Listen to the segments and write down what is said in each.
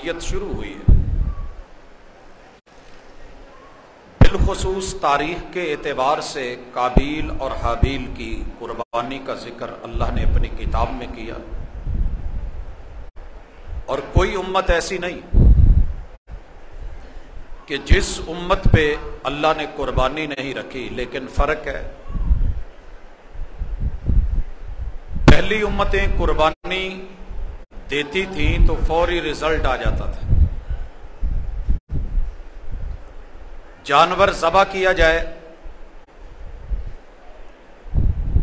نوعیت شروع ہوئی ہے۔ بالخصوص تاریخ کے اعتبار سے قابیل اور حابیل کی قربانی کا ذکر اللہ نے اپنی کتاب میں کیا، اور کوئی امت ایسی نہیں کہ جس امت پہ اللہ نے قربانی نہیں رکھی، لیکن فرق ہے پہلی امتیں قربانی دیتی تھیں تو فوری رزلٹ آ جاتا تھا۔ جانور ذبح کیا جائے،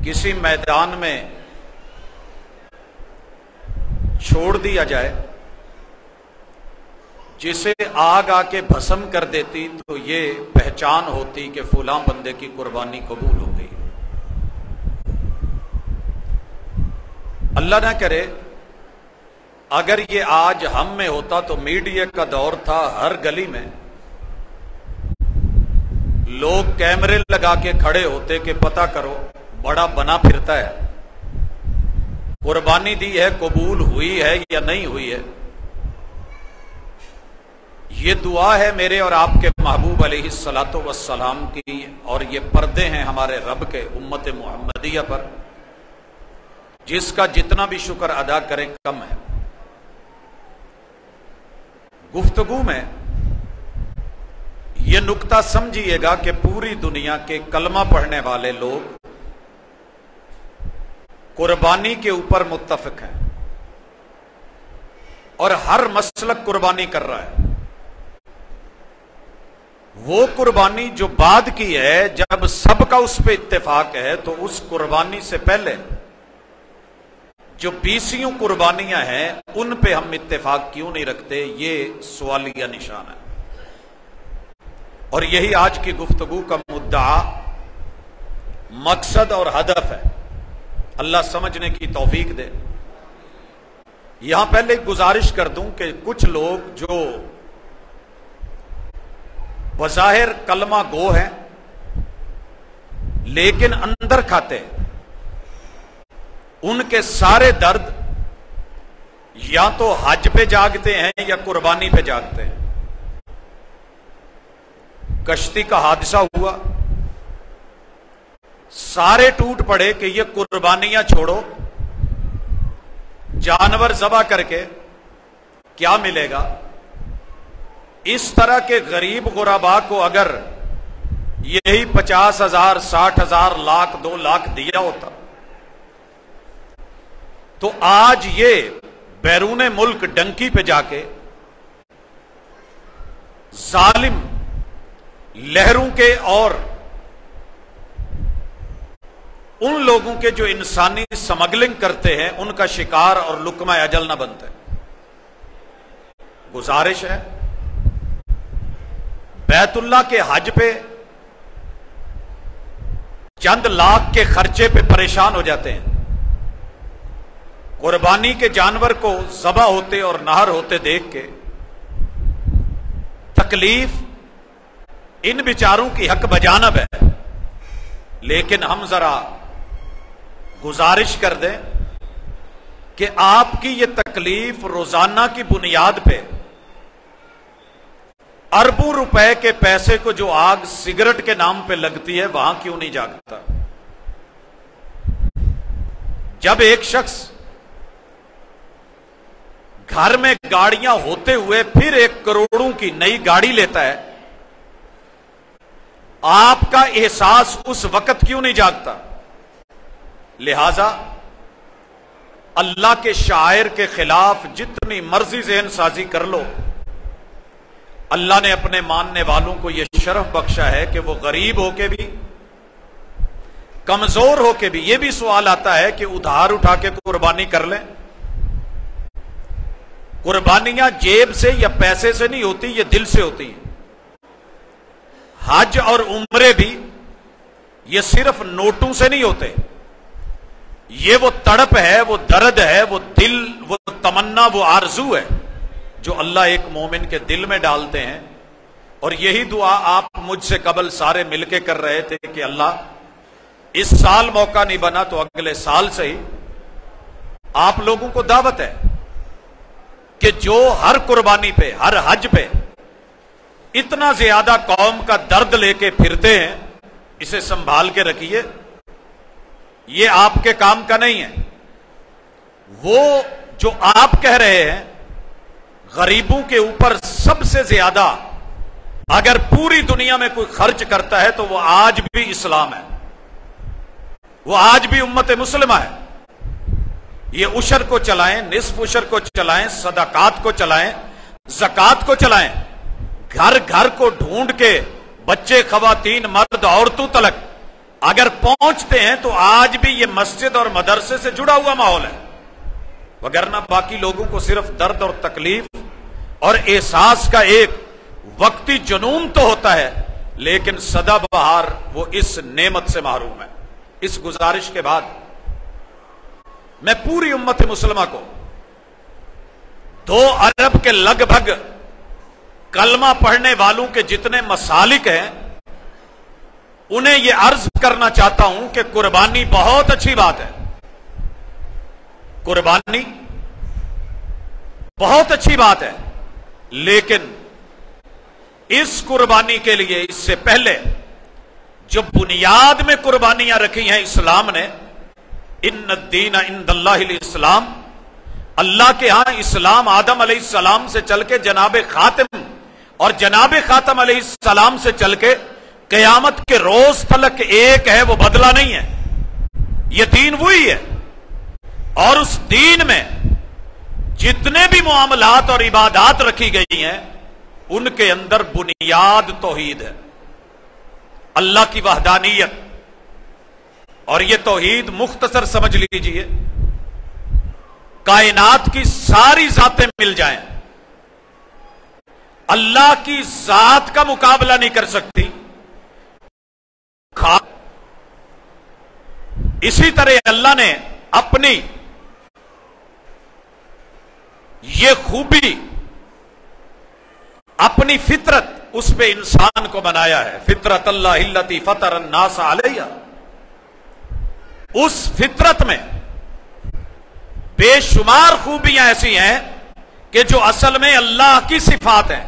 کسی میدان میں چھوڑ دیا جائے، جسے آگ آ کے بھسم کر دیتی تو یہ پہچان ہوتی کہ فلاں بندے کی قربانی قبول ہو گئی۔ اللہ نہ کرے اگر یہ آج ہم میں ہوتا تو میڈیا کا دور تھا، ہر گلی میں لوگ کیمرے لگا کے کھڑے ہوتے کہ پتہ کرو بڑا بنا پھرتا ہے، قربانی دی ہے قبول ہوئی ہے یا نہیں ہوئی ہے۔ یہ دعا ہے میرے اور آپ کے محبوب علیہ الصلاۃ والسلام کی، اور یہ پردے ہیں ہمارے رب کے امت محمدیہ پر، جس کا جتنا بھی شکر ادا کریں کم ہے۔ گفتگو میں یہ نکتہ سمجھیے گا کہ پوری دنیا کے کلمہ پڑھنے والے لوگ قربانی کے اوپر متفق ہیں، اور ہر مسلک قربانی کر رہا ہے۔ وہ قربانی جو بعد کی ہے، جب سب کا اس پہ اتفاق ہے، تو اس قربانی سے پہلے جو 20 قربانیاں ہیں ان پہ ہم اتفاق کیوں نہیں رکھتے، یہ سوالیہ نشان ہے۔ اور یہی آج کی گفتگو کا مدعا، مقصد اور ہدف ہے۔ اللہ سمجھنے کی توفیق دے۔ یہاں پہلے ایک گزارش کر دوں کہ کچھ لوگ جو بظاہر کلمہ گو ہیں لیکن اندر کھاتے ہیں، ان کے سارے درد یا تو حج پہ جاگتے ہیں یا قربانی پہ جاگتے ہیں۔ کشتی کا حادثہ ہوا، سارے ٹوٹ پڑے کہ یہ قربانیاں چھوڑو، جانور ذبح کر کے کیا ملے گا۔ اس طرح کے غریب غرباء کو اگر یہی 50,000 60,000 لاکھ 2 لاکھ دیا ہوتا تو آج یہ بیرون ملک ڈنکی پہ جا کے ظالم لہروں کے اور ان لوگوں کے جو انسانی سمگلنگ کرتے ہیں ان کا شکار اور لقمہ اجل نہ بنتے۔ گزارش ہے، بیت اللہ کے حج پہ چند لاکھ کے خرچے پہ پریشان ہو جاتے ہیں، قربانی کے جانور کو ذبح ہوتے اور نہر ہوتے دیکھ کے تکلیف ان بیچاروں کی حق بجانب ہے۔ لیکن ہم ذرا گزارش کر دیں کہ آپ کی یہ تکلیف روزانہ کی بنیاد پہ اربوں روپے کے پیسے کو جو آگ سگریٹ کے نام پہ لگتی ہے وہاں کیوں نہیں جاگتا؟ جب ایک شخص گھر میں گاڑیاں ہوتے ہوئے پھر 1 کروڑوں کی نئی گاڑی لیتا ہے، آپ کا احساس اس وقت کیوں نہیں جاگتا؟ لہذا اللہ کے شاعر کے خلاف جتنی مرضی ذہن سازی کر لو، اللہ نے اپنے ماننے والوں کو یہ شرف بخشا ہے کہ وہ غریب ہو کے بھی، کمزور ہو کے بھی۔ یہ بھی سوال آتا ہے کہ ادھار اٹھا کے قربانی کر لیں۔ قربانیاں جیب سے یا پیسے سے نہیں ہوتی، یہ دل سے ہوتی ہیں۔ حج اور عمرے بھی یہ صرف نوٹوں سے نہیں ہوتے، یہ وہ تڑپ ہے، وہ درد ہے، وہ دل، وہ تمنا، وہ آرزو ہے جو اللہ ایک مومن کے دل میں ڈالتے ہیں۔ اور یہی دعا آپ مجھ سے قبل سارے مل کے کر رہے تھے کہ اللہ اس سال موقع نہیں بنا تو اگلے سال سے ہی۔ آپ لوگوں کو دعوت ہے کہ جو ہر قربانی پہ، ہر حج پہ اتنا زیادہ قوم کا درد لے کے پھرتے ہیں، اسے سنبھال کے رکھیے، یہ آپ کے کام کا نہیں ہے۔ وہ جو آپ کہہ رہے ہیں غریبوں کے اوپر سب سے زیادہ اگر پوری دنیا میں کوئی خرچ کرتا ہے تو وہ آج بھی اسلام ہے، وہ آج بھی امت مسلمہ ہے۔ یہ عشر کو چلائیں، نصف عشر کو چلائیں، صدقات کو چلائیں، زکات کو چلائیں، گھر گھر کو ڈھونڈ کے بچے، خواتین، مرد، عورتوں تلک اگر پہنچتے ہیں تو آج بھی یہ مسجد اور مدرسے سے جڑا ہوا ماحول ہے، وگرنہ باقی لوگوں کو صرف درد اور تکلیف اور احساس کا ایک وقتی جنون تو ہوتا ہے، لیکن سدا بہار وہ اس نعمت سے محروم ہے۔ اس گزارش کے بعد میں پوری امت مسلمہ کو 2 ارب کے لگ بھگ کلمہ پڑھنے والوں کے جتنے مسالک ہیں انہیں یہ عرض کرنا چاہتا ہوں کہ قربانی بہت اچھی بات ہے، قربانی بہت اچھی بات ہے، لیکن اس قربانی کے لیے اس سے پہلے جو بنیاد میں قربانیاں رکھی ہیں اسلام نے، ان الدین عند اللہ الاسلام، اللہ کے ہاں اسلام آدم علیہ السلام سے چل کے جناب خاتم اور جناب خاتم علیہ السلام سے چل کے قیامت کے روز تلک ایک ہے، وہ بدلہ نہیں ہے، یہ دین وہی ہے۔ اور اس دین میں جتنے بھی معاملات اور عبادات رکھی گئی ہیں ان کے اندر بنیاد توحید ہے، اللہ کی وحدانیت۔ اور یہ توحید مختصر سمجھ لیجئے، کائنات کی ساری ذاتیں مل جائیں، اللہ کی ذات کا مقابلہ نہیں کر سکتی۔ اسی طرح اللہ نے اپنی یہ خوبی، اپنی فطرت اس پہ انسان کو بنایا ہے، فطرت اللہ التی فطر الناس علیہا۔ اس فطرت میں بے شمار خوبیاں ایسی ہیں کہ جو اصل میں اللہ کی صفات ہیں۔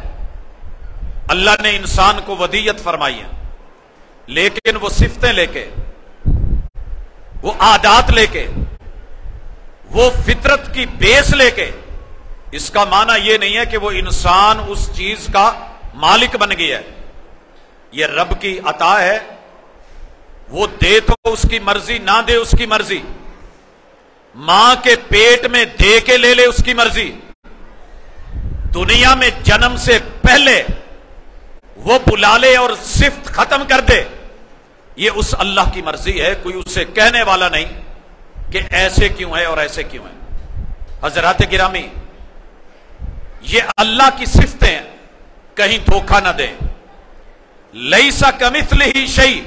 اللہ نے انسان کو ودیت فرمائی ہے، لیکن وہ صفتیں لے کے، وہ عادات لے کے، وہ فطرت کی بیس لے کے، اس کا معنی یہ نہیں ہے کہ وہ انسان اس چیز کا مالک بن گیا ہے۔ یہ رب کی عطا ہے، وہ دے تو اس کی مرضی، نہ دے اس کی مرضی، ماں کے پیٹ میں دے کے لے لے اس کی مرضی، دنیا میں جنم سے پہلے وہ بلا لے اور صفت ختم کر دے، یہ اس اللہ کی مرضی ہے، کوئی اسے کہنے والا نہیں کہ ایسے کیوں ہے اور ایسے کیوں ہے۔ حضرات گرامی، یہ اللہ کی صفتیں کہیں دھوکہ نہ دیں۔ لیسا کمثلہ شیء،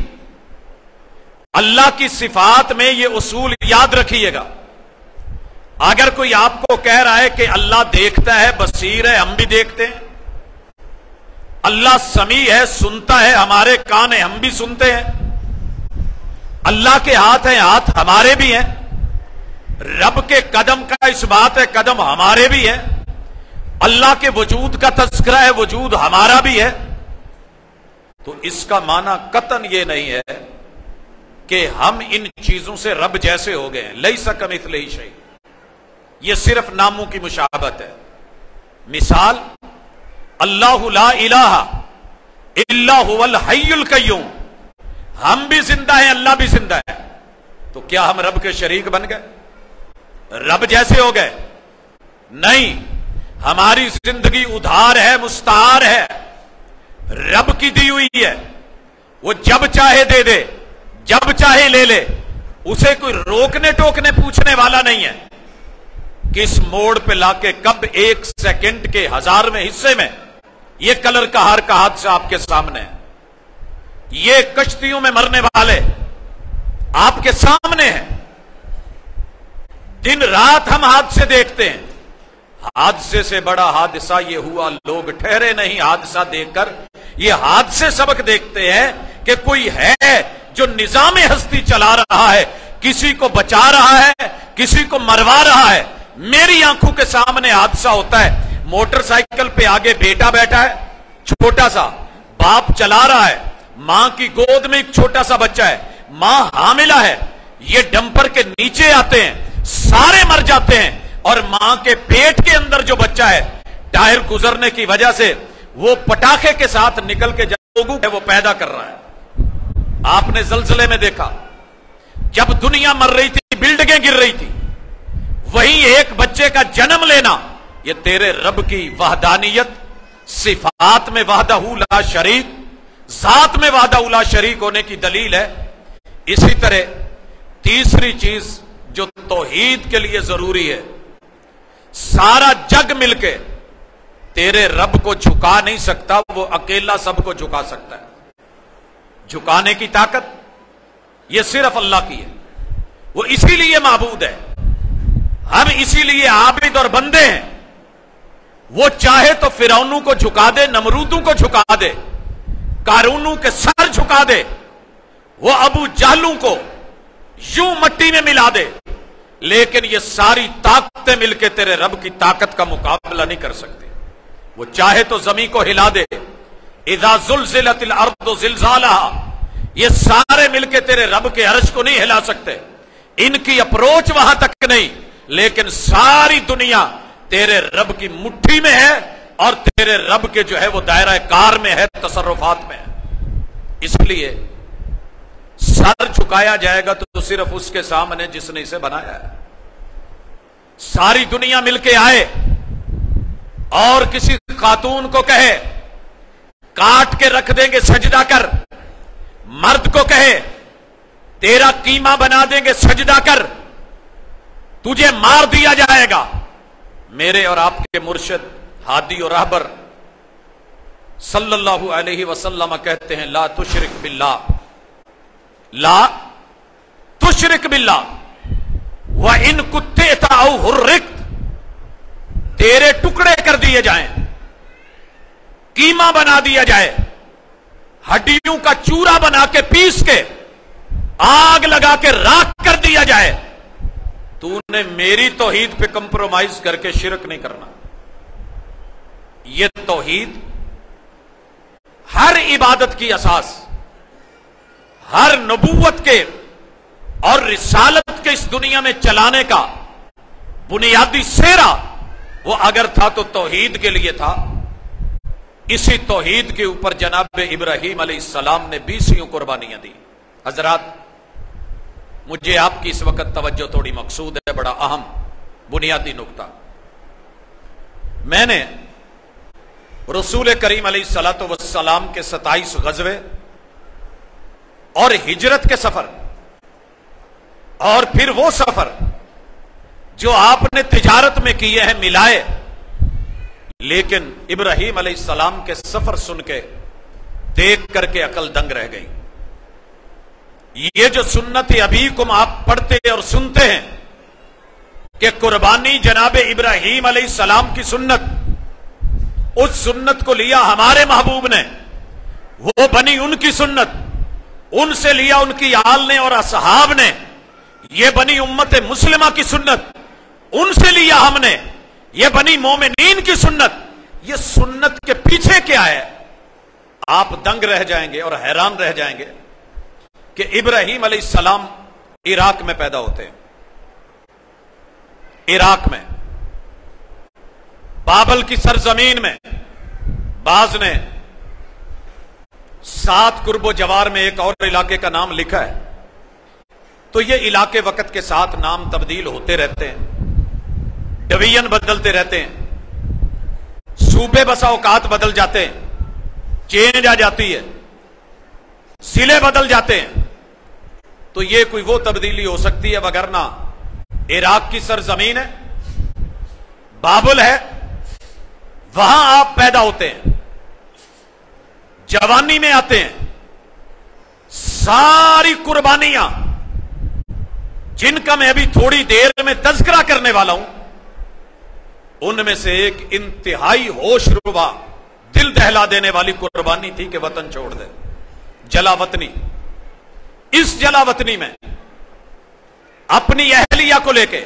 اللہ کی صفات میں یہ اصول یاد رکھیے گا۔ اگر کوئی آپ کو کہہ رہا ہے کہ اللہ دیکھتا ہے، بصیر ہے، ہم بھی دیکھتے ہیں، اللہ سمیع ہے، سنتا ہے، ہمارے کان ہیں، ہم بھی سنتے ہیں، اللہ کے ہاتھ ہیں، ہاتھ ہمارے بھی ہیں، رب کے قدم کا اس بات ہے، قدم ہمارے بھی ہیں، اللہ کے وجود کا تذکرہ ہے، وجود ہمارا بھی ہے، تو اس کا معنی قطعاً یہ نہیں ہے کہ ہم ان چیزوں سے رب جیسے ہو گئے ہیں۔ لیسا کمثلہ شیء، یہ صرف ناموں کی مشابہت ہے۔ مثال، اللہ لا الہ الا هو الحی القیوم، ہم بھی زندہ ہیں، اللہ بھی زندہ ہے، تو کیا ہم رب کے شریک بن گئے، رب جیسے ہو گئے؟ نہیں، ہماری زندگی ادھار ہے، مستعار ہے، رب کی دی ہوئی ہے، وہ جب چاہے دے دے، جب چاہے لے لے، اسے کوئی روکنے ٹوکنے پوچھنے والا نہیں ہے۔ کس موڑ پہ لا کے کب 1 سیکنڈ کے 1000ویں حصے میں یہ کلر کہار کا حادثہ آپ کے سامنے ہے، یہ کشتیوں میں مرنے والے آپ کے سامنے ہیں، دن رات ہم حادثے دیکھتے ہیں، حادثے سے بڑا حادثہ یہ ہوا لوگ ٹھہرے نہیں حادثہ دیکھ کر، یہ حادثے سبق دیکھتے ہیں کہ کوئی ہے جو نظام ہستی چلا رہا ہے، کسی کو بچا رہا ہے، کسی کو مروا رہا ہے، میری آنکھوں کے سامنے حادثہ ہوتا ہے، موٹر سائیکل پہ آگے بیٹا بیٹھا ہے چھوٹا سا، باپ چلا رہا ہے، ماں کی گود میں ایک چھوٹا سا بچہ ہے، ماں حاملہ ہے، یہ ڈمپر کے نیچے آتے ہیں، سارے مر جاتے ہیں، اور ماں کے پیٹ کے اندر جو بچہ ہے ٹائر گزرنے کی وجہ سے وہ پٹاخے کے ساتھ نکل کے لوگوں وہ پیدا کر رہا ہے۔ آپ نے زلزلے میں دیکھا جب دنیا مر رہی تھی، بلڈنگیں گر رہی تھی، وہی ایک بچے کا جنم لینا یہ تیرے رب کی وحدانیت، صفات میں وحدہ لا شریک، ذات میں وحدہ لا شریک ہونے کی دلیل ہے۔ اسی طرح تیسری چیز جو توحید کے لیے ضروری ہے، سارا جگ مل کے تیرے رب کو جھکا نہیں سکتا، وہ اکیلا سب کو جھکا سکتا ہے۔ جھکانے کی طاقت یہ صرف اللہ کی ہے، وہ اسی لیے معبود ہے، ہم اسی لیے عابد اور بندے ہیں۔ وہ چاہے تو فرعونوں کو جھکا دے، نمرودوں کو جھکا دے، قارونوں کے سر جھکا دے، وہ ابو جہلوں کو یوں مٹی میں ملا دے، لیکن یہ ساری طاقتیں مل کے تیرے رب کی طاقت کا مقابلہ نہیں کر سکتے۔ وہ چاہے تو زمین کو ہلا دے، اذا زلزلت الارض زلزالها، یہ سارے مل کے تیرے رب کے عرش کو نہیں ہلا سکتے، ان کی اپروچ وہاں تک نہیں، لیکن ساری دنیا تیرے رب کی مٹھی میں ہے، اور تیرے رب کے جو ہے وہ دائرہ کار میں ہے، تصرفات میں ہے۔ اس لیے سر جھکایا جائے گا تو صرف اس کے سامنے جس نے اسے بنایا ہے۔ ساری دنیا مل کے آئے اور کسی خاتون کو کہے کاٹ کے رکھ دیں گے سجدہ کر، مرد کو کہے تیرا قیمہ بنا دیں گے سجدہ کر، تجھے مار دیا جائے گا، میرے اور آپ کے مرشد ہادی اور رہبر صلی اللہ علیہ وسلم کہتے ہیں لا تشرک باللہ، لا تشرک باللہ وَإِن كُتِّئْتَ أَوْ حُرِّقْتَ، تیرے ٹکڑے کر دیے جائیں، قیمہ بنا دیا جائے، ہڈیوں کا چورا بنا کے پیس کے آگ لگا کے راکھ کر دیا جائے، تو نے میری توحید پہ کمپرومائز کر کے شرک نہیں کرنا۔ یہ توحید ہر عبادت کی اساس، ہر نبوت کے اور رسالت کے اس دنیا میں چلانے کا بنیادی سیرا وہ اگر تھا تو توحید کے لیے تھا۔ اسی توحید کے اوپر جناب ابراہیم علیہ السلام نے 20 قربانیاں دی۔ حضرات، مجھے آپ کی اس وقت توجہ تھوڑی مقصود ہے، بڑا اہم بنیادی نقطہ۔ میں نے رسول کریم علیہ الصلوۃ والسلام کے 27 غزوے اور ہجرت کے سفر، اور پھر وہ سفر جو آپ نے تجارت میں کیے ہیں ملائے، لیکن ابراہیم علیہ السلام کے سفر سن کے دیکھ کر کے عقل دنگ رہ گئی۔ یہ جو سنت ابیکم آپ پڑھتے اور سنتے ہیں کہ قربانی جناب ابراہیم علیہ السلام کی سنت، اس سنت کو لیا ہمارے محبوب نے، وہ بنی ان کی سنت، ان سے لیا ان کی آل نے اور اصحاب نے، یہ بنی امت مسلمہ کی سنت، ان سے لیا ہم نے، یہ بنی مومنین کی سنت۔ یہ سنت کے پیچھے کیا ہے؟ آپ دنگ رہ جائیں گے اور حیران رہ جائیں گے کہ ابراہیم علیہ السلام عراق میں پیدا ہوتے ہیں، عراق میں بابل کی سرزمین میں۔ بعض نے 7 قرب و جوار میں ایک اور علاقے کا نام لکھا ہے، تو یہ علاقے وقت کے ساتھ نام تبدیل ہوتے رہتے ہیں، ڈویژن بدلتے رہتے ہیں، صوبے بسا اوقات بدل جاتے ہیں، چینج آ جاتی ہے، ضلع بدل جاتے ہیں، تو یہ کوئی وہ تبدیلی ہو سکتی ہے، وگرنہ عراق کی سرزمین ہے، بابل ہے، وہاں آپ پیدا ہوتے ہیں، جوانی میں آتے ہیں، ساری قربانیاں جن کا میں ابھی تھوڑی دیر میں تذکرہ کرنے والا ہوں، ان میں سے ایک انتہائی ہوش ربا، دل دہلا دینے والی قربانی تھی کہ وطن چھوڑ دے، جلا وطنی۔ اس جلا وطنی میں اپنی اہلیہ کو لے کے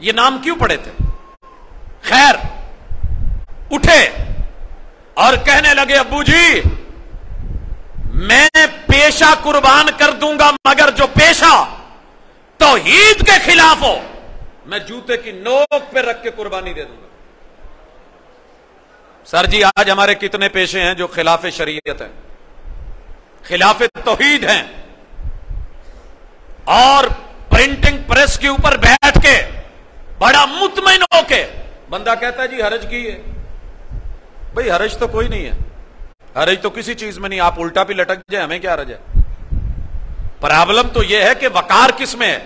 یہ نام کیوں پڑے تھے؟ خیر اٹھے اور کہنے لگے ابو جی میں پیشہ قربان کر دوں گا مگر جو پیشہ توحید کے خلاف ہو میں جوتے کی نوک پہ رکھ کے قربانی دے دوں گا۔ سر جی آج ہمارے کتنے پیشے ہیں جو خلاف شریعت ہیں، خلاف توحید ہیں، اور پرنٹنگ پریس کے اوپر بیٹھ کے بڑا مطمئن ہو کے بندہ کہتا ہے جی حرج کی ہے۔ بھئی حرج تو کوئی نہیں ہے، حرج تو کسی چیز میں نہیں، آپ الٹا بھی لٹک جائے ہمیں کیا حرج ہے؟ پرابلم تو یہ ہے کہ وقار کس میں ہے،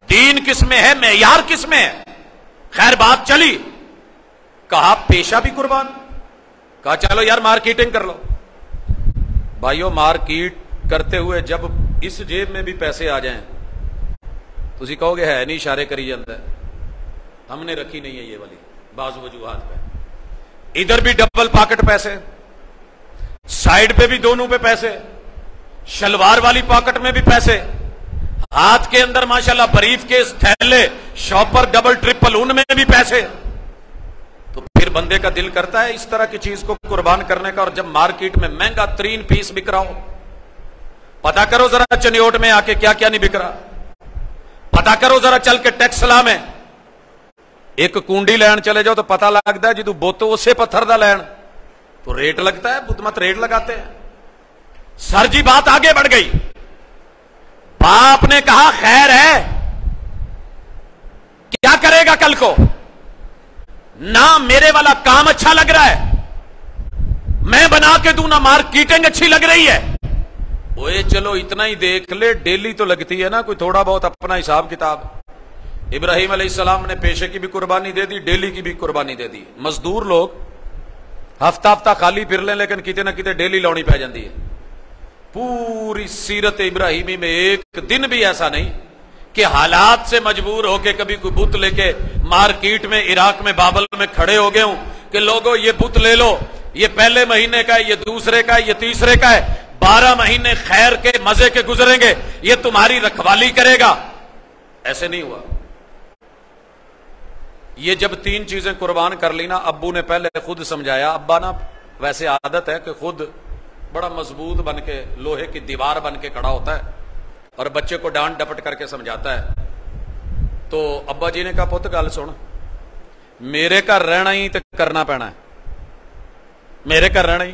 دین کس میں ہے، معیار کس میں ہے۔ خیر بات چلی، کہا پیشہ بھی قربان، کہا چلو یار مارکیٹنگ کر لو۔ بھائیو مارکیٹ کرتے ہوئے جب اس جیب میں بھی پیسے آ جائیں تو اسی کہو گے ہے نہیں، اشارے کری جاتا ہے، ہم نے رکھی نہیں ہے یہ والی بعض وجوہات پہ۔ ادھر بھی ڈبل پاکٹ پیسے، سائیڈ پہ بھی دونوں پہ پیسے، شلوار والی پاکٹ میں بھی پیسے، ہاتھ کے اندر ماشاءاللہ بریف کیس تھیلے شاپر ڈبل ٹرپل ان میں بھی پیسے۔ تو پھر بندے کا دل کرتا ہے اس طرح کی چیز کو قربان کرنے کا، اور جب مارکیٹ میں مہنگا ترین پیس بک رہا ہو، پتا کرو ذرا چنیوٹ میں آ کے کیا کیا نہیں بک رہا، پتا کرو ذرا چل کے ٹیکسلا میں ایک کنڈی لین چلے جاؤ تو پتا لگتا ہے جی تو بوتو اسے پتھر دا لین تو ریٹ لگتا ہے، بدھ مت ریٹ لگاتے ہیں۔ سر جی بات آگے بڑھ گئی، باپ نے کہا خیر ہے کیا کرے گا کل کو، نہ میرے والا کام اچھا لگ رہا ہے میں بنا کے دوں، نہ مارکیٹنگ اچھی لگ رہی ہے۔ اوے چلو اتنا ہی دیکھ لے، ڈیلی تو لگتی ہے نا کوئی تھوڑا بہت اپنا حساب کتاب۔ ابراہیم علیہ السلام نے پیشے کی بھی قربانی دے دی، ڈیلی کی بھی قربانی دے دی۔ مزدور لوگ ہفتہ ہفتہ خالی پھر لیں لیکن کتے نہ کتے ڈیلی لونی پہ جاندی ہے۔ پوری سیرت ابراہیمی میں ایک دن بھی ایسا نہیں کہ حالات سے مجبور ہو کے کبھی کوئی بت لے کے مارکیٹ میں عراق میں بابل میں کھڑے ہو گئے ہوں کہ لوگوں یہ بت لے لو، یہ پہلے مہینے کا ہے، یہ دوسرے کا ہے، یہ تیسرے کا ہے، 12 مہینے خیر کے مزے کے گزریں گے، یہ تمہاری رکھوالی کرے گا۔ ایسے نہیں ہوا۔ یہ جب 3 چیزیں قربان کر لی نا، ابو نے پہلے خود سمجھایا، ابا نا ویسے عادت ہے کہ خود بڑا مضبوط بن کے لوہے کی دیوار بن کے کھڑا ہوتا ہے اور بچے کو ڈانٹ ڈپٹ کر کے سمجھاتا ہے۔ تو ابا جی نے کہا پت گل سن، میرے گھر رہنا ہی تے کرنا پینا ہے، میرے گھر رہنا ہی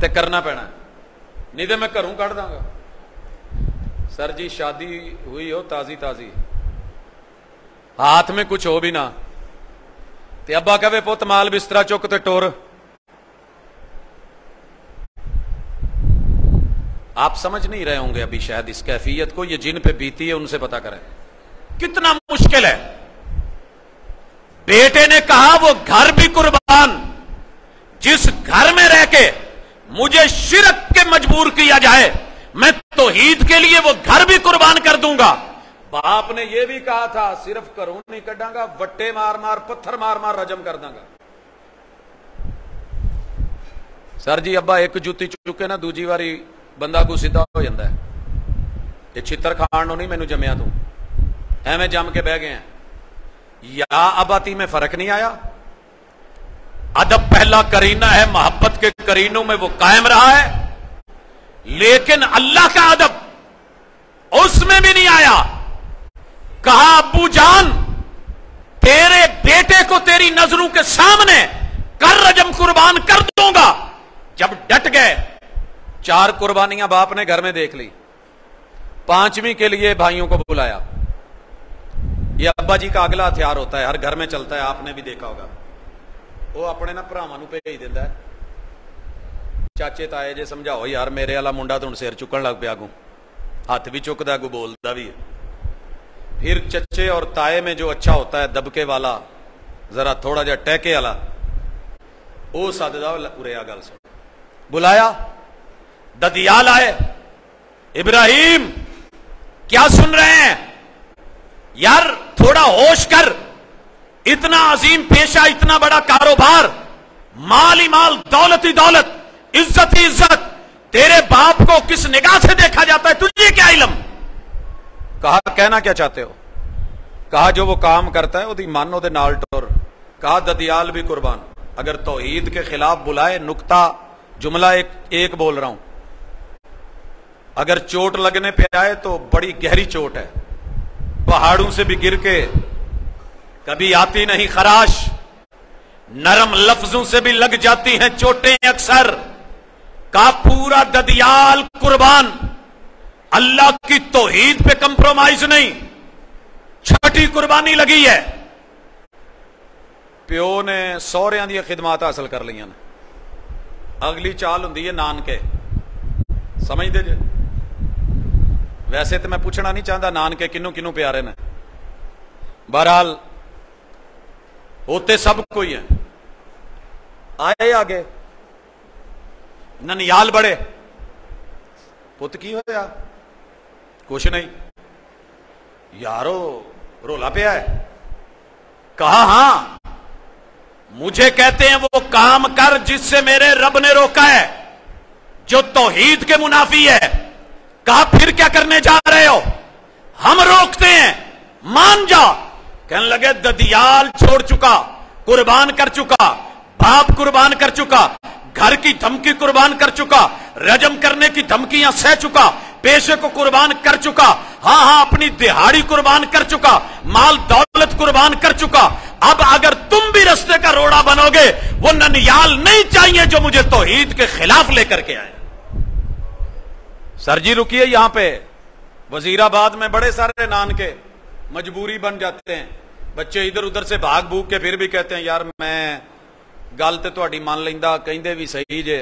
تے کرنا پینا ہے، نہیں تو میں گھروں کٹ داں گا۔ سر جی شادی ہوئی ہو تازی تازی، ہاتھ میں کچھ ہو بھی نہ تے ابا کہے پت مال بسترا چک تے ٹور۔ آپ سمجھ نہیں رہے ہوں گے ابھی شاید اس کیفیت کو، یہ جن پہ بیتی ہے ان سے پتا کریں کتنا مشکل ہے۔ بیٹے نے کہا وہ گھر بھی قربان، جس گھر میں رہ کے مجھے شرک کے مجبور کیا جائے میں توحید کے لیے وہ گھر بھی قربان کر دوں گا۔ باپ نے یہ بھی کہا تھا صرف کروں نہیں کڈاں گا، وٹے مار مار پتھر مار مار رجم کر داں گا۔ سر جی ابا ایک جوتی چکے نا دوجی واری بندہ کو سیدھا ہو جاتا ہے۔ یہ چھتر کھان نہیں مینوں جمیا تو ایویں جم کے بہ گئے ہیں۔ یا اباتی میں فرق نہیں آیا؟ ادب پہلا کرینہ ہے، محبت کے کرینوں میں وہ قائم رہا ہے، لیکن اللہ کا ادب اس میں بھی نہیں آیا۔ کہا ابو جان تیرے بیٹے کو تیری نظروں کے سامنے کر رجم قربان کر دوں گا۔ جب ڈٹ گئے 4 قربانیاں باپ نے گھر میں دیکھ لی، 5ویں کے لیے بھائیوں کو بلایا۔ یہ ابا جی کا اگلا ہتھیار ہوتا ہے، ہر گھر میں چلتا ہے، آپ نے بھی دیکھا ہوگا۔ وہ اپنے نا بھراواں نوں بھیج دیندا ہے، چاچے تائے جے سمجھاؤ یار میرے والا منڈا تو سر چکن لگ پیا، اگوں ہاتھ بھی چکدا، اگوں بولدا بھی ہے۔ پھر چچے اور تائے میں جو اچھا ہوتا ہے دبکے والا، ذرا تھوڑا جا ٹیکے والا، وہ سددا پورے گل سن بلایا، ددیال آئے، ابراہیم کیا سن رہے ہیں یار، تھوڑا ہوش کر، اتنا عظیم پیشہ، اتنا بڑا کاروبار، مال ہی مال، دولت ہی دولت، عزت ہی عزت، تیرے باپ کو کس نگاہ سے دیکھا جاتا ہے، تجھے کیا علم؟ کہا کہنا کیا چاہتے ہو؟ کہا جو وہ کام کرتا ہے وہ من وہ نال ٹر. کہا ددیال بھی قربان. اگر توحید کے خلاف بلائے, نکتہ جملہ ایک بول رہا ہوں, اگر چوٹ لگنے پہ آئے تو بڑی گہری چوٹ ہے, پہاڑوں سے بھی گر کے کبھی آتی نہیں خراش, نرم لفظوں سے بھی لگ جاتی ہیں چوٹیں اکثر. کا پورا ددیال قربان, اللہ کی توحید پہ کمپرومائز نہیں, چھٹی قربانی لگی ہے. پیو نے سوہریاں دی خدمات حاصل کر لیاں نے, اگلی چال ہوندی ہے نانکے, سمجھ دے جے. ویسے تو میں پوچھنا نہیں چاہتا نانکے کنوں کنوں پیارے نے, بہرحال ہوتے سب کوئی ہیں. آئے آگے ننیال بڑے, پت کی ہویا؟ کچھ نہیں یارو, رولا پیا ہے. کہا ہاں مجھے کہتے ہیں وہ کام کر جس سے میرے رب نے روکا ہے, جو توحید کے منافی ہے. کہا پھر کیا کرنے جا رہے ہو؟ ہم روکتے ہیں, مان جا. کہنے لگے ددیال چھوڑ چکا, قربان کر چکا, باپ قربان کر چکا, گھر کی دھمکی قربان کر چکا, رجم کرنے کی دھمکیاں سہ چکا, پیشے کو قربان کر چکا, ہاں اپنی دہاڑی قربان کر چکا, مال دولت قربان کر چکا. اب اگر تم بھی رستے کا روڑا بنو گے, وہ ننیال نہیں چاہیے جو مجھے توحید کے خلاف لے کر کے آئے. سر جی رکیے یہاں پہ. وزیر آباد میں بڑے سارے نان کے مجبوری بن جاتے ہیں, بچے ادھر ادھر سے بھاگ بھوگ کے پھر بھی کہتے ہیں یار میں گل تے تہاڈی مان لیندا, کہندے بھی صحیح جے,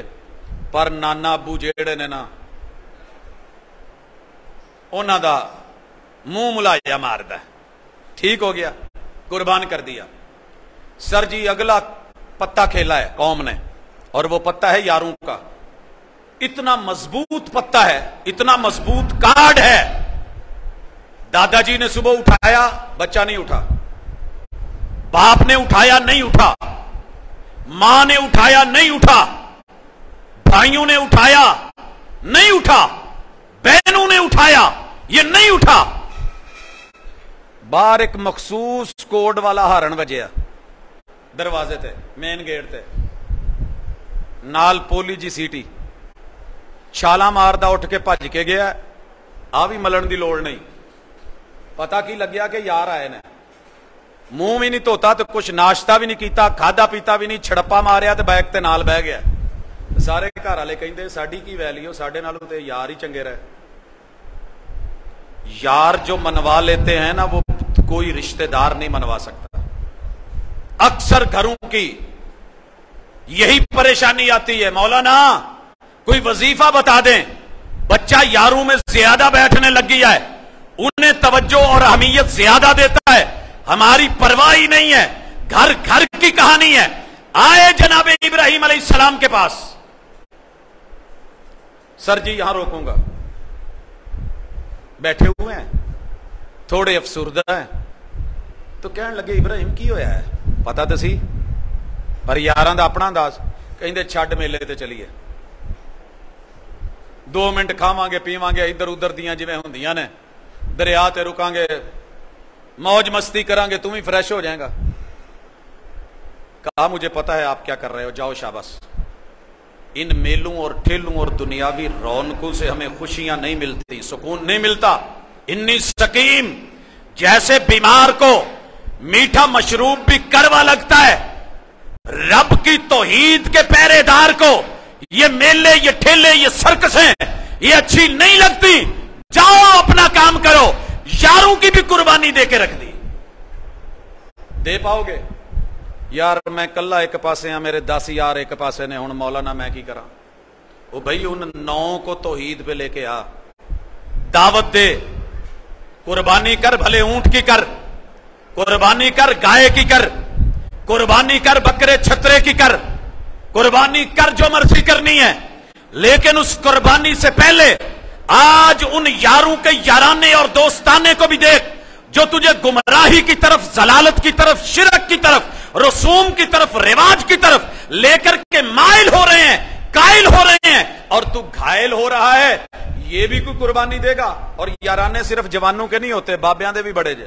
پر نانا ابو جیڑے نے نا انہاں دا منہ ملایا ماردا. ٹھیک ہو گیا, قربان کر دیا. سر جی اگلا پتا کھیلا ہے قوم نے, اور وہ پتا ہے یاروں کا. اتنا مضبوط پتا ہے, اتنا مضبوط کارڈ ہے. دادا جی نے صبح اٹھایا, بچہ نہیں اٹھا. باپ نے اٹھایا, نہیں اٹھا. ماں نے اٹھایا, نہیں اٹھا. بھائیوں نے اٹھایا, نہیں اٹھا. بہنوں نے اٹھایا, یہ نہیں اٹھا. باہر ایک مخصوص کوڈ والا ہارن بجیا دروازے تے, مین گیٹ تے, نال پولی جی سیٹی. چھالا ماردا اٹھ کے بھج کے گیا. آ بھی ملن دی لوڑ نہیں, پتا کی لگیا کہ یار آئے نے. منہ بھی نہیں دھوتا تو کچھ ناشتہ بھی نہیں کیتا, کھادا پیتا بھی نہیں, چھڑپا ماریا تو بیگ تے نال بہ گیا. سارے گھر والے کہندے ساڈی کی ویلیو, ساڈے نالوں تے یار ہی چنگے رہے. یار جو منوا لیتے ہیں نا وہ کوئی رشتہ دار نہیں منوا سکتا. اکثر گھروں کی یہی پریشانی آتی ہے, مولانا کوئی وظیفہ بتا دیں, بچہ یاروں میں زیادہ بیٹھنے لگ گیا ہے, انہیں توجہ اور اہمیت زیادہ دیتا ہے, ہماری پرواہ ہی نہیں ہے. گھر گھر کی کہانی ہے. آئے جناب ابراہیم علیہ السلام کے پاس. سر جی یہاں روکوں گا. بیٹھے ہوئے ہیں, تھوڑے افسردہ ہیں, تو کہنے لگے ابراہیم کی ہویا ہے؟ پتا تو سی پر یاراں دا اپنا انداز. کہندے چھڈ میلے تے چلیے, 2 منٹ کھاواں گے پیواں گے, ادھر ادھر دیاں جویں ہوندیاں نے, دریا تے رکاں گے, موج مستی کریں گے, تم ہی فریش ہو جائے گا. کہا مجھے پتا ہے آپ کیا کر رہے ہو, جاؤ شاباش. ان میلوں اور ٹھیلوں اور دنیاوی رونقوں سے ہمیں خوشیاں نہیں ملتی, سکون نہیں ملتا. انی سکیم, جیسے بیمار کو میٹھا مشروب بھی کڑوا لگتا ہے, رب کی توحید کے پہرے دار کو یہ میلے, یہ ٹھیلے, یہ سرکسیں یہ اچھی نہیں لگتی. جاؤ اپنا کام کرو. یاروں کی بھی قربانی دے کے رکھ دی. دے پاؤ گے؟ یار میں کلا ایک پاسے ہاں, میرے 10 یار ایک پاسے نے, ہن مولانا میں کی کراں؟ وہ بھائی ان 9 کو توحید پہ لے کے آ, دعوت دے, قربانی کر, بھلے اونٹ کی کر, قربانی کر گائے کی کر, قربانی کر بکرے چھترے کی کر, قربانی کر جو مرضی کرنی ہے, لیکن اس قربانی سے پہلے آج ان یاروں کے یارانے اور دوستانے کو بھی دیکھ جو تجھے گمراہی کی طرف, ضلالت کی طرف, شرک کی طرف, رسوم کی طرف, رواج کی طرف لے کر کے مائل ہو رہے ہیں, قائل ہو رہے ہیں, اور تو گھائل ہو رہا ہے. یہ بھی کوئی قربانی دے گا؟ اور یارانے صرف جوانوں کے نہیں ہوتے, بابیاں دے بھی بڑے جے.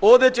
ਉਹਦੇ ਚ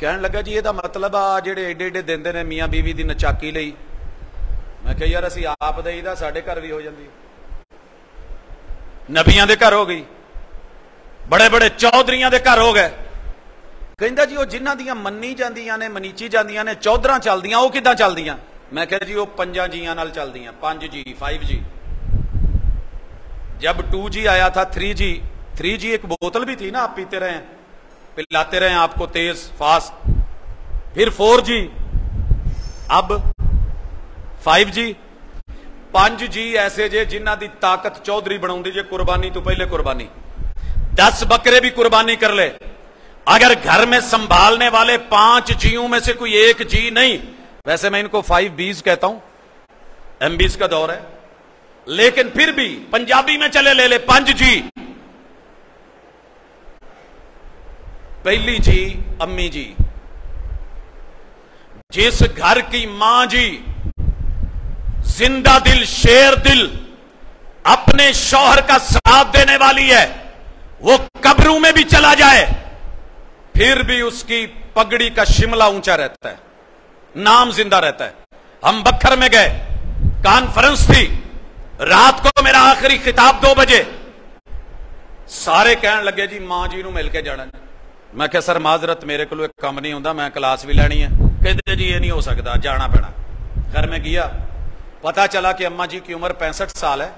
کہنے لگا جی یہ مطلب آ جڑے ایڈے ایڈے دیندے نے میاں بیوی دی نچاکی لئی. میں کہ یار اسی آپ دئی دا ساڈے گھر بھی ہو جاندی, نبیاں دے گھر ہو گئی, بڑے بڑے چودھریاں دے گھر ہو گئے. کہندا جی وہ جنہ دیاں منی جاندیاں نے منیچی جاندیاں نے چودھراں چلدیاں وہ کداں چلدیاں؟ میں کہ جی وہ 5 جیاں نال چلدیاں, 5G 5G. جب 2G آیا تھا 3G ایک بوتل بھی تھی نا, آپ پیتے رہے ہیں, پلاتے رہے ہیں آپ کو تیز فاسٹ. پھر 4G, اب 5G. 5G ایسے جے جنہ دی طاقت چودھری بناؤں دی جے قربانی تو پہلے قربانی, 10 بکرے بھی قربانی کر لے. اگر گھر میں سنبھالنے والے 5 جیوں میں سے کوئی ایک جی نہیں, ویسے میں ان کو 5Bs کہتا ہوں, MBs کا دور ہے, لیکن پھر بھی پنجابی میں چلے لے 5G. پہلی جی امی جی, جس گھر کی ماں جی زندہ دل شیر دل اپنے شوہر کا ساتھ دینے والی ہے, وہ قبروں میں بھی چلا جائے پھر بھی اس کی پگڑی کا شملہ اونچا رہتا ہے, نام زندہ رہتا ہے. ہم بکھر میں گئے, کانفرنس تھی, رات کو میرا آخری خطاب 2 بجے. سارے کہنے لگے جی ماں جی نو مل کے جانا. میں کہ سر معذرت میرے کو ایک کام نہیں ہوندا, میں کلاس بھی لینی ہے. کہتے جی یہ نہیں ہو سکتا, جانا پینا. گھر میں گیا, پتا چلا کہ اماں جی کی عمر 65 سال ہے,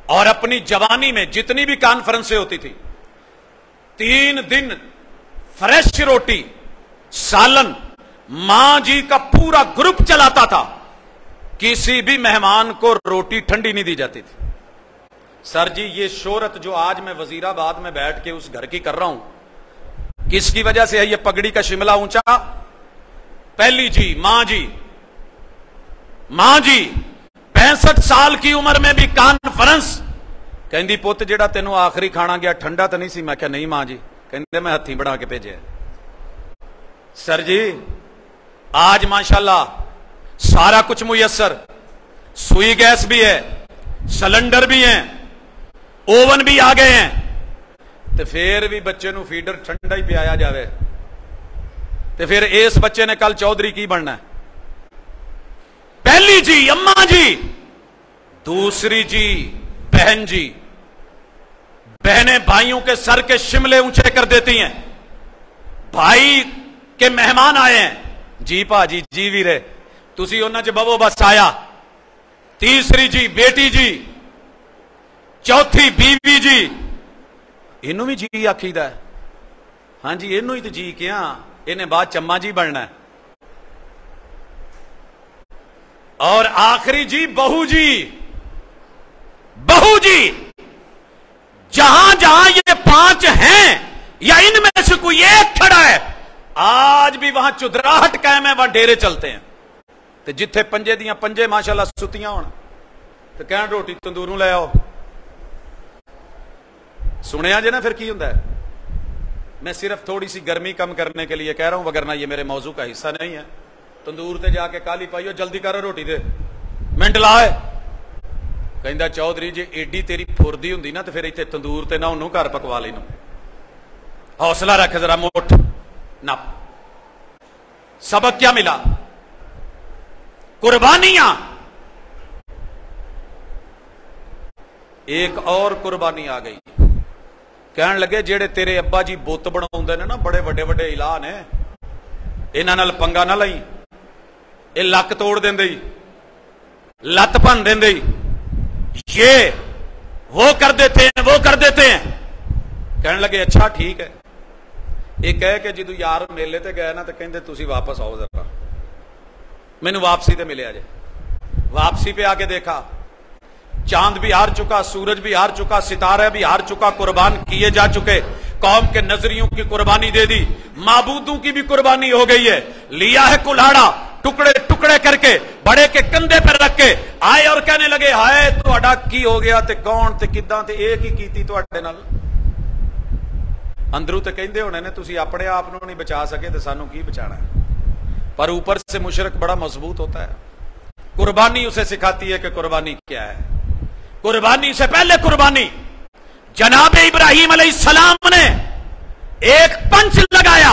اور اپنی جوانی میں جتنی بھی کانفرنسیں ہوتی تھی 3 دن فریش روٹی سالن ماں جی کا پورا گروپ چلاتا تھا. کسی بھی مہمان کو روٹی ٹھنڈی نہیں دی جاتی تھی. سر جی یہ شہرت جو آج میں وزیر آباد میں بیٹھ کے اس گھر کی کر رہا ہوں, کس کی وجہ سے ہے یہ پگڑی کا شملہ اونچا؟ پہلی جی ماں جی 65 سال کی عمر میں بھی کانفرنس. کہندی پوت جڑا تینوں آخری کھانا گیا ٹھنڈا تو نہیں سی؟ میں کہا نہیں ماں جی. کہندے میں ہتھی بڑھا کے بھیجے. سر جی آج ماشاءاللہ سارا کچھ میسر, سوئی گیس بھی ہے, سلنڈر بھی ہیں, اوون بھی آ گئے ہیں, تو پھر بھی بچے نو فیڈر ٹھنڈا ہی پیا جاوے, تو پھر اس بچے نے کل چودھری کی بننا ہے؟ پہلی جی اماں جی, دوسری جی بہن جی. بہنیں بھائیوں کے سر کے شملے اونچے کر دیتی ہیں. بھائی کے مہمان آئے ہیں, جی پا جی جی ویرے تسی انہاں چ بوو بس آیا. تیسری جی بیٹی جی, چوتھی بیوی جی. انہوں بھی جی آکھیدا ہے؟ ہاں جی انہوں ہی تو جی کیا, انہیں بعد چما جی بننا ہے. اور آخری جی بہو جی. جہاں جہاں یہ 5 ہیں یا ان میں سے کوئی ایک کھڑا ہے, آج بھی وہاں چدراہٹ قائم ہے, وہاں ڈیرے چلتے ہیں. تو جتھے پنجے دیاں پنجے ماشاءاللہ ستیاں ہونا, تو کہن روٹی تندوروں لے آؤ. سنیا جے نا پھر کی ہوندا ہے. میں صرف تھوڑی سی گرمی کم کرنے کے لیے کہہ رہا ہوں, وگرنہ یہ میرے موضوع کا حصہ نہیں ہے. تندور تے جا کے کالی پائیو, جلدی کرو روٹی دے, منٹ لائے. کہندا چودھری جی ایڈی تیری پھردی ہوندی نا, تو پھر ایتھے تندور تے نہ انہوں گھر پکوا لینو. حوصلہ رکھ ذرا موٹ نپ. سبق کیا ملا؟ قربانیاں. ایک اور قربانی آ گئی. کہن لگے جیڑے تیرے ابا جی بت بناؤندے نے نا, بڑے وڈے وڈے الہ نے, انہاں نال پنگا نہ لئی, اے لک توڑ دیندے, لت بھن دیندے, یہ وہ کر دیتے ہیں. کہنے لگے اچھا ٹھیک ہے. یہ کہہ کے جدو یار میلے تے گئے نا, تو کہندے تسی واپس آؤ ذرا, مینوں واپسی تے ملیا جے. واپسی پہ آ کے دیکھا چاند بھی ہار چکا, سورج بھی ہار چکا, ستارہ بھی ہار چکا, قربان کیے جا چکے. قوم کے نظریوں کی قربانی دے دی, معبودوں کی بھی قربانی ہو گئی ہے. لیا ہے کلاڑا, ٹکڑے ٹکڑے کر کے بڑے کے کندھے پر رکھ کے آئے اور کہنے لگے ہائے تہاڈا کی ہو گیا, تے کون تے کداں, تے ایک ہی کیتی تہاڈے نال. اندروں تے کہندے ہونے نے تسی اپنے آپ نو نہیں بچا سکے, تے سانو کی بچانا ہے. پر اوپر سے مشرک بڑا مضبوط ہوتا ہے. قربانی اسے سکھاتی ہے کہ قربانی کیا ہے. قربانی سے پہلے قربانی, جناب ابراہیم علیہ السلام نے ایک پنچ لگایا,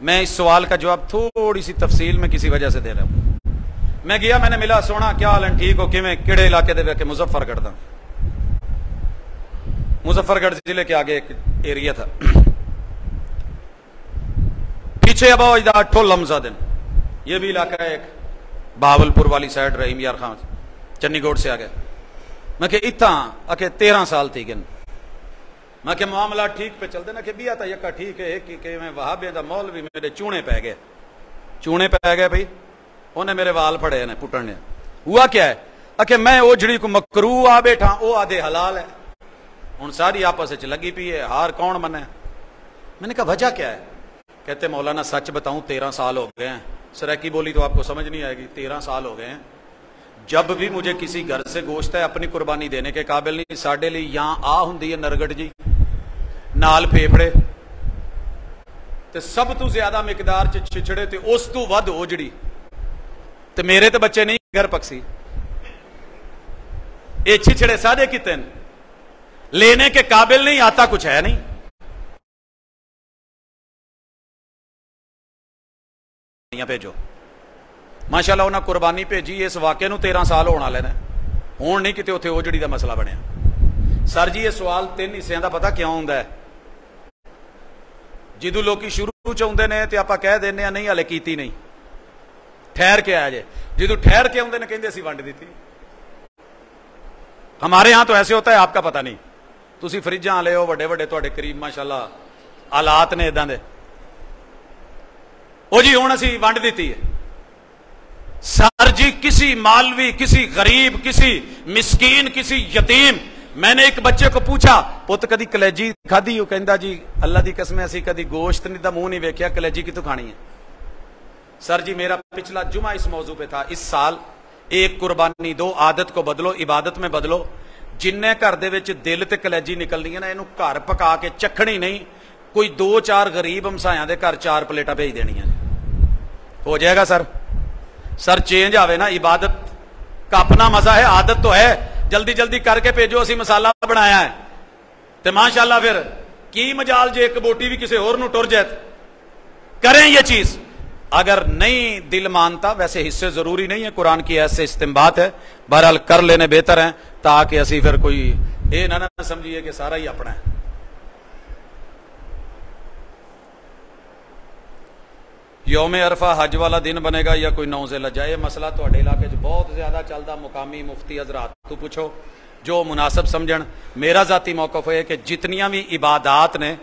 میں اس سوال کا جواب تھوڑی سی تفصیل میں کسی وجہ سے دے رہا ہوں. میں گیا, میں نے ملا, سونا کیا حال ہے, ٹھیک ہو, کیویں کہڑے علاقے دے ویکھے, مظفر گڑھ دا. مظفر گڑھ ضلع کے آگے ایک ایریا تھا, پیچھے ابا اجداد ٹھول لمزہ دن, یہ بھی علاقہ ہے ایک بہاول پور والی سائڈ, رحیم یار خان چنی گوڑ سے آ گئے. میں کہ اتنا کہ 13 سال تھی گن, میں کہ معاملہ ٹھیک پہ چلتے نا, کہ بھی آتا یکا ٹھیک ہے, ایک کہ میں وہابیاں دا مولوی میرے چونے پہ گئے, چونے پہ گئے بھائی, انہیں میرے وال پھڑے نے پٹن نے. ہوا کیا ہے کہ میں اوجڑی کو مکرو آ بیٹھا, او آدھے حلال ہے, ہن ساری آپس وچ لگی پی ہے, ہار کون منے. میں نے کہا وجہ کیا ہے؟ کہتے مولانا سچ بتاؤں 13 سال ہو گئے ہیں. سریکی بولی تو آپ کو سمجھ نہیں آئے گی. 13 سال ہو گئے ہیں, جب بھی مجھے کسی گھر سے گوشت ہے اپنی قربانی دینے کے قابل نہیں. ساڈے لی یہاں آ ہوندی ہے نرگڑ جی, نال پھیپڑے تے سب تو زیادہ مقدار چ چھچڑے تے اس تو ود اوجڑی, تے میرے تے بچے نہیں گھر پکسی. اے چھچڑے سادے کتے لینے کے قابل نہیں, آتا کچھ ہے نہیں. بھیجو ماشاءاللہ انہاں قربانی بھیجی, اس واقعے نو 13 سال ہونے والے نے, ہون نہیں کتے اتنے اوجڑی دا مسئلہ بنیا. سر جی یہ سوال 3 حصے دا پتہ کیوں ہوندا ہے؟ جدوں لوکی شروع چ اوندے نے تے آپا کہہ دینے ہیں نہیں ہلے کیتی نہیں, ٹھہر کے آ جائے. جدوں ٹھہر کے اوندے نے کہندے اسی ونڈ دیتی. ہمارے ہاں تو ایسے ہوتا ہے, آپ کا پتہ نہیں. تسی فریجاں لے ہو بڑے بڑے تواڈے قریب ماشاءاللہ حالات نے اداں دے, او جی ہن اسی ونڈ دیتی ہے. سر جی کسی مالوی, کسی غریب, کسی مسکین, کسی یتیم, میں نے ایک بچے کو پوچھا پت کدی کلیجی کھادی؟ وہ کہندا جی اللہ دی قسم اسی کدی گوشت نہیں دا منہ نہیں ویکھیا, کلیجی کتوں کھانی ہے. سر جی میرا پچھلا جمعہ اس موضوع پہ تھا. اس سال ایک قربانی دو, عادت کو بدلو, عبادت میں بدلو. جن گھر دے وچ دل تے کلیجی نکلدی ہے نا, اینو گھر پکا کے چکھنی نہیں, کوئی 2-4 غریب ہمسایاں دے گھر 4 پلیٹاں بھیج دینیاں. ہو جائے گا سر؟ سر چینج آوے نا, عبادت کا اپنا مزہ ہے, عادت تو ہے, جلدی جلدی کر کے بھیجو, اسی مسالہ بنایا ہے تے ماشاءاللہ پھر کی مجال جے ایک بوٹی بھی کسی اور نو ٹر جائے. کریں یہ چیز. اگر نہیں دل مانتا, ویسے حصے ضروری نہیں ہے, قرآن کی ایسے استنباط ہے, بہرحال کر لینے بہتر ہیں تاکہ اسی پھر کوئی اے نہ سمجھیے کہ سارا ہی اپنا ہے. یوم عرفہ حج والا دن بنے گا یا کوئی 9 ذی الحجہ؟ یہ مسئلہ تواڈے علاقے چ بہت زیادہ چلدا, مقامی مفتی حضرات تو پوچھو جو مناسب سمجھن. میرا ذاتی موقف ہے کہ جتنیاں بھی عبادات نے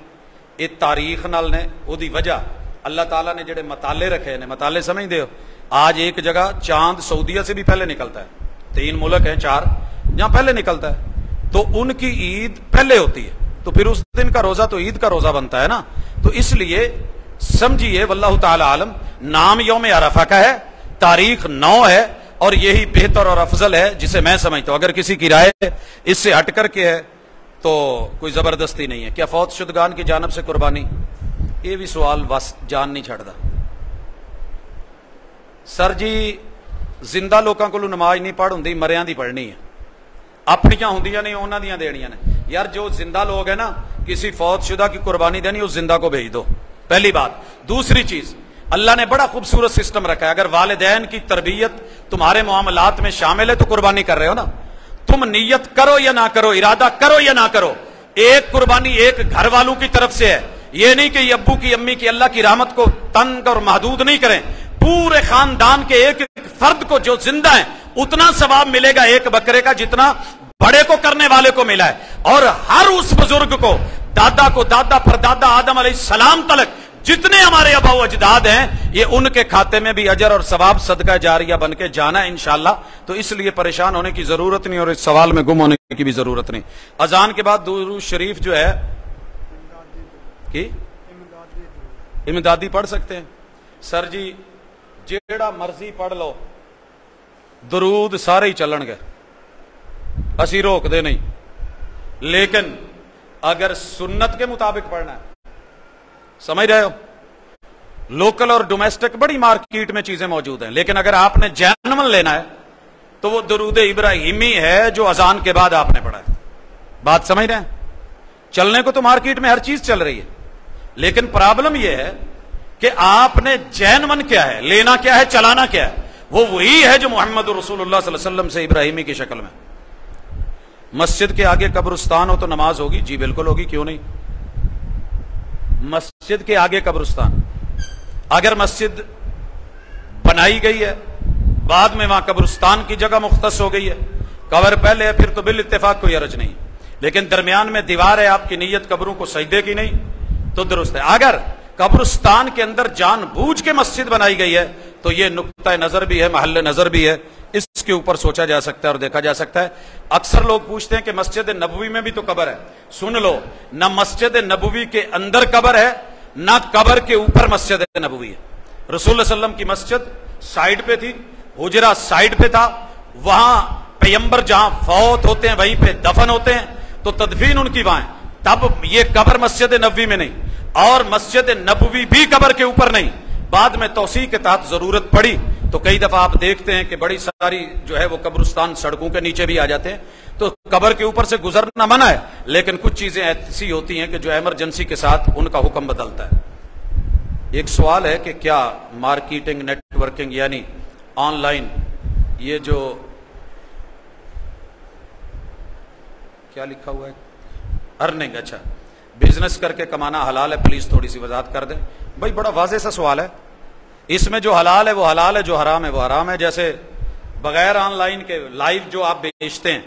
یہ تاریخ نال نے, وہ دی وجہ اللہ تعالیٰ نے جڑے مطالعے رکھے نے, مطالعے سمجھتے ہو, آج ایک جگہ چاند سعودیہ سے بھی پہلے نکلتا ہے, 3 ملک ہیں 4 جہاں پہلے نکلتا ہے, تو ان کی عید پہلے ہوتی ہے, تو پھر اس دن کا روزہ تو عید کا روزہ بنتا ہے نا. تو اس لیے سمجھیے واللہ تعالی عالم, نام یوم عرفہ کا ہے, تاریخ 9 ہے, اور یہی بہتر اور افضل ہے جسے میں سمجھتا ہوں. اگر کسی کی رائے اس سے ہٹ کر کے ہے تو کوئی زبردستی نہیں ہے. کیا فوت شدگان کی جانب سے قربانی؟ یہ بھی سوال بس جان نہیں چھڑتا. سر جی زندہ لوکاں کو نماز نہیں پڑھ ہوندی, مریاں دی پڑھنی ہے, اپنیاں ہوندیاں نہیں انہاں دیاں دینیاں نے. یار جو زندہ لوگ ہیں نا, کسی فوت شدہ کی قربانی دینی, اس زندہ کو بھیج دو, پہلی بات. دوسری چیز, اللہ نے بڑا خوبصورت سسٹم رکھا ہے. اگر والدین کی تربیت تمہارے معاملات میں شامل ہے تو قربانی کر رہے ہو نا, تم نیت کرو یا نہ کرو, ارادہ کرو یا نہ کرو, ایک قربانی ایک گھر والوں کی طرف سے ہے. یہ نہیں کہ یہ ابو کی امی کی اللہ کی رحمت کو تنگ اور محدود نہیں کریں, پورے خاندان کے ایک فرد کو جو زندہ ہے اتنا ثواب ملے گا ایک بکرے کا جتنا بڑے کو کرنے والے کو ملا ہے. اور ہر اس بزرگ کو, دادا کو, دادا پردادا آدم علیہ السلام تلک جتنے ہمارے آبا و اجداد ہیں, یہ ان کے کھاتے میں بھی اجر اور ثواب صدقہ جاریہ بن کے جانا ہے انشاءاللہ. تو اس لیے پریشان ہونے کی ضرورت نہیں, اور اس سوال میں گم ہونے کی بھی ضرورت نہیں. اذان کے بعد درود شریف جو ہے کہ امدادی پڑھ سکتے ہیں. سر جی جیڑا مرضی پڑھ لو, درود سارے ہی چلن گے, اسی روک دے نہیں, لیکن اگر سنت کے مطابق پڑھنا ہے, سمجھ رہے ہو, لوکل اور ڈومیسٹک بڑی مارکیٹ میں چیزیں موجود ہیں, لیکن اگر آپ نے جینون لینا ہے تو وہ درود ابراہیمی ہے جو اذان کے بعد آپ نے پڑھا ہے. بات سمجھ رہے ہیں؟ چلنے کو تو مارکیٹ میں ہر چیز چل رہی ہے, لیکن پرابلم یہ ہے کہ آپ نے جین من کیا ہے، لینا کیا ہے، چلانا کیا ہے، وہ وہی ہے جو محمد رسول اللہ صلی اللہ علیہ وسلم سے ابراہیمی کی شکل میں۔ مسجد کے آگے قبرستان ہو تو نماز ہوگی؟ جی بالکل ہوگی، کیوں نہیں؟ مسجد کے آگے قبرستان، اگر مسجد بنائی گئی ہے بعد میں وہاں قبرستان کی جگہ مختص ہو گئی ہے، قبر پہلے ہے، پھر تو بالاتفاق کوئی حرج نہیں، لیکن درمیان میں دیوار ہے، آپ کی نیت قبروں کو سجدے کی نہیں تو درست ہے۔ اگر قبرستان کے اندر جان بوجھ کے مسجد بنائی گئی ہے تو یہ نقطہ نظر بھی ہے، محل نظر بھی ہے، اس کے اوپر سوچا جا سکتا ہے اور دیکھا جا سکتا ہے۔ اکثر لوگ پوچھتے ہیں کہ مسجد نبوی میں بھی تو قبر ہے، سن لو، نہ مسجد نبوی کے اندر قبر ہے نہ قبر کے اوپر مسجد نبوی ہے۔ رسول اللہ علیہ وسلم کی مسجد سائیڈ پہ تھی، حجرہ سائیڈ پہ تھا، وہاں پیغمبر جہاں فوت ہوتے ہیں وہیں پہ دفن ہوتے ہیں تو تدفین ان کی وہاں ہے، تب یہ قبر مسجد نبوی میں نہیں، اور مسجد نبوی بھی قبر کے اوپر نہیں۔ بعد میں توسیع کے تحت ضرورت پڑی تو کئی دفعہ آپ دیکھتے ہیں کہ بڑی ساری جو ہے وہ قبرستان سڑکوں کے نیچے بھی آ جاتے ہیں، تو قبر کے اوپر سے گزرنا منع ہے، لیکن کچھ چیزیں ایسی ہوتی ہیں کہ جو ایمرجنسی کے ساتھ ان کا حکم بدلتا ہے۔ ایک سوال ہے کہ کیا مارکیٹنگ، نیٹ ورکنگ یعنی آن لائن یہ جو کیا لکھا ہوا ہے ارننگ، اچھا بزنس کر کے کمانا حلال ہے؟ پلیز تھوڑی سی وضاحت کر دیں۔ بھائی بڑا واضح سا سوال ہے، اس میں جو حلال ہے وہ حلال ہے، جو حرام ہے وہ حرام ہے۔ جیسے بغیر آن لائن کے لائیو جو آپ بیچتے ہیں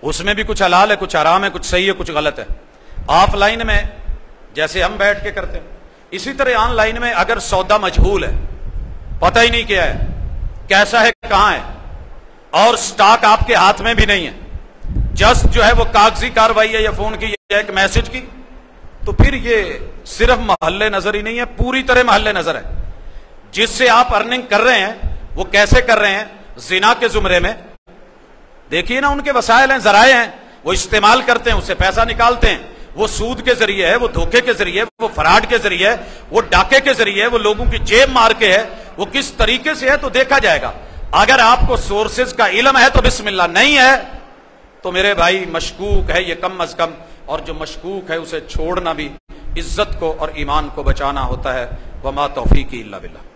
اس میں بھی کچھ حلال ہے، کچھ حرام ہے، کچھ صحیح ہے، کچھ غلط ہے۔ آف لائن میں جیسے ہم بیٹھ کے کرتے ہیں، اسی طرح آن لائن میں اگر سودا مجہول ہے، پتہ ہی نہیں کیا ہے، کیسا ہے، کہاں ہے، اور سٹاک آپ کے ہاتھ میں بھی نہیں ہے، جسٹ جو ہے وہ کاغذی کاروائی ہے یا فون کی یا ایک میسج کی، تو پھر یہ صرف محل نظر ہی نہیں ہے، پوری طرح محل نظر ہے۔ جس سے آپ ارننگ کر رہے ہیں وہ کیسے کر رہے ہیں؟ زنا کے زمرے میں، دیکھیے نا، ان کے وسائل ہیں، ذرائع ہیں، وہ استعمال کرتے ہیں، اس سے پیسہ نکالتے ہیں، وہ سود کے ذریعے ہے، وہ دھوکے کے ذریعے ہے، وہ فراڈ کے ذریعے ہے، وہ ڈاکے کے ذریعے ہے، وہ لوگوں کی جیب مار کے ہے، وہ کس طریقے سے ہے تو دیکھا جائے گا۔ اگر آپ کو سورسز کا علم ہے تو بسم اللہ، نہیں ہے تو میرے بھائی مشکوک ہے یہ کم از کم، اور جو مشکوک ہے اسے چھوڑنا بھی عزت کو اور ایمان کو بچانا ہوتا ہے۔ وما توفیقی الا باللہ۔